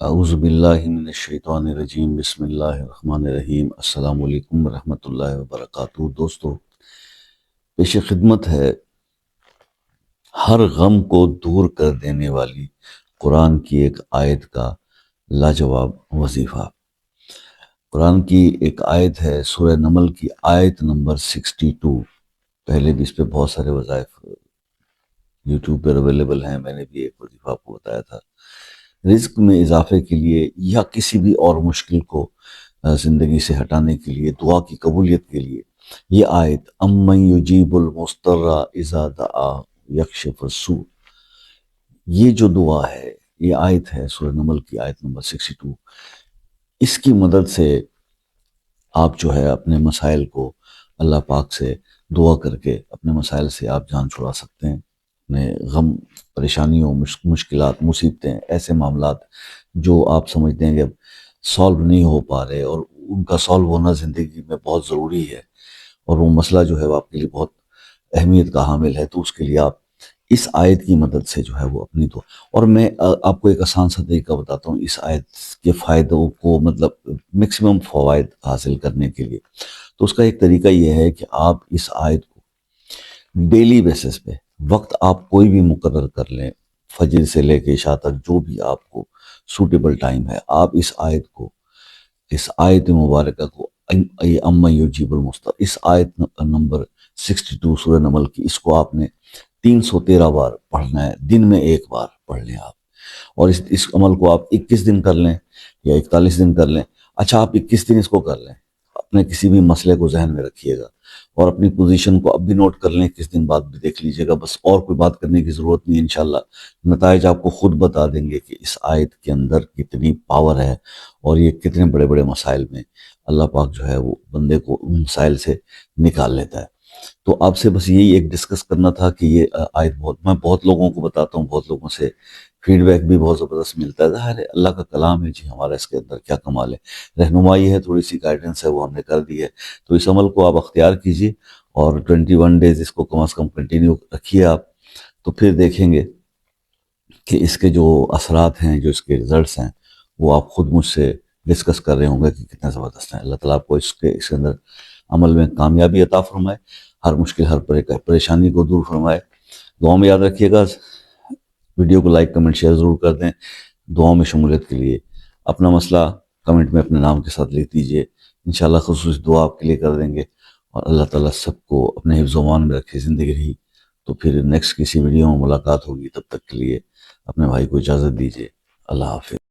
اعوذ باللہ من الشیطان الرجیم، بسم اللہ الرحمن الرحیم۔ السلام علیکم ورحمۃ اللہ وبرکاتہ۔ دوستو، پیش خدمت ہے ہر غم کو دور کر دینے والی قرآن کی ایک آیت کا لاجواب وظیفہ۔ قرآن کی ایک آیت ہے، سورہ نمل کی آیت نمبر 62۔ پہلے بھی اس پہ بہت سارے وظائف یوٹیوب پر اویلیبل ہیں، میں نے بھی ایک وظیفہ آپ کو بتایا تھا۔ رزق میں اضافے کے لیے یا کسی بھی اور مشکل کو زندگی سے ہٹانے کے لیے، دعا کی قبولیت کے لیے یہ آیت امن یجیب المضطر اذا دعا یکشف السوء، یہ جو دعا ہے، یہ آیت ہے سورہ نمل کی آیت نمبر 62۔ اس کی مدد سے آپ جو ہے اپنے مسائل کو اللہ پاک سے دعا کر کے اپنے مسائل سے آپ جان چھڑا سکتے ہیں۔ اپنے غم، پریشانیوں، مشکلات، مصیبتیں، ایسے معاملات جو آپ سمجھتے ہیں کہ اب سالو نہیں ہو پا رہے اور ان کا سالو ہونا زندگی میں بہت ضروری ہے، اور وہ مسئلہ جو ہے وہ آپ کے لیے بہت اہمیت کا حامل ہے، تو اس کے لیے آپ اس آیت کی مدد سے جو ہے وہ اپنی دعا، اور میں آپ کو ایک آسان سا طریقہ بتاتا ہوں اس آیت کے فائدوں کو، مطلب میکسیمم فوائد حاصل کرنے کے لیے۔ تو اس کا ایک طریقہ یہ ہے کہ آپ اس آیت کو ڈیلی بیسس پہ، وقت آپ کوئی بھی مقرر کر لیں، فجر سے لے کے عشاء تک جو بھی آپ کو سوٹیبل ٹائم ہے، آپ اس آیت کو، اس آیت مبارکہ کو، اما یجیب المضطر، اس آیت نمبر 62 سورہ نمل کی، اس کو آپ نے 313 بار پڑھنا ہے، دن میں ایک بار پڑھ لیں آپ، اور اس عمل کو آپ 21 دن کر لیں یا 41 دن کر لیں۔ اچھا، آپ 21 دن اس کو کر لیں، اپنے کسی بھی مسئلے کو ذہن میں رکھیے گا اور اپنی پوزیشن کو اب بھی نوٹ کر لیں، کس دن بعد بھی دیکھ لیجئے گا، بس اور کوئی بات کرنے کی ضرورت نہیں، انشاءاللہ نتائج آپ کو خود بتا دیں گے کہ اس آیت کے اندر کتنی پاور ہے، اور یہ کتنے بڑے بڑے مسائل میں اللہ پاک جو ہے وہ بندے کو ان مسائل سے نکال لیتا ہے۔ تو آپ سے بس یہی ایک ڈسکس کرنا تھا کہ یہ آیت میں بہت لوگوں کو بتاتا ہوں، بہت لوگوں سے فیڈ بیک بھی بہت زبردست ملتا ہے۔ ظاہر ہے اللہ کا کلام ہے جی، ہمارا اس کے اندر کیا کمال ہے، رہنمائی ہے، تھوڑی سی گائیڈنس ہے، وہ ہم نے کر دی ہے۔ تو اس عمل کو آپ اختیار کیجئے اور 21 ڈیز اس کو کم از کم کنٹینیو رکھیے آپ، تو پھر دیکھیں گے کہ اس کے جو اثرات ہیں، جو اس کے رزلٹس ہیں، وہ آپ خود مجھ سے ڈسکس کر رہے ہوں گے کہ کتنے زبردست ہیں۔ اللہ تعالیٰ آپ کو اس کے اندر عمل میں کامیابی عطا فرمائے، ہر مشکل، ہر پریشانی کو دور فرمائے۔ دعاؤں میں یاد رکھیے گا، ویڈیو کو لائک، کمنٹ، شیئر ضرور کر دیں۔ دعاؤں میں شمولیت کے لیے اپنا مسئلہ کمنٹ میں اپنے نام کے ساتھ لکھ دیجئے، انشاءاللہ خصوصی دعا آپ کے لیے کر دیں گے، اور اللہ تعالیٰ سب کو اپنے حفظ و امان میں رکھے زندگی رہی۔ تو پھر نیکسٹ کسی ویڈیو میں ملاقات ہوگی، تب تک کے لیے اپنے بھائی کو اجازت دیجئے۔ اللہ حافظ۔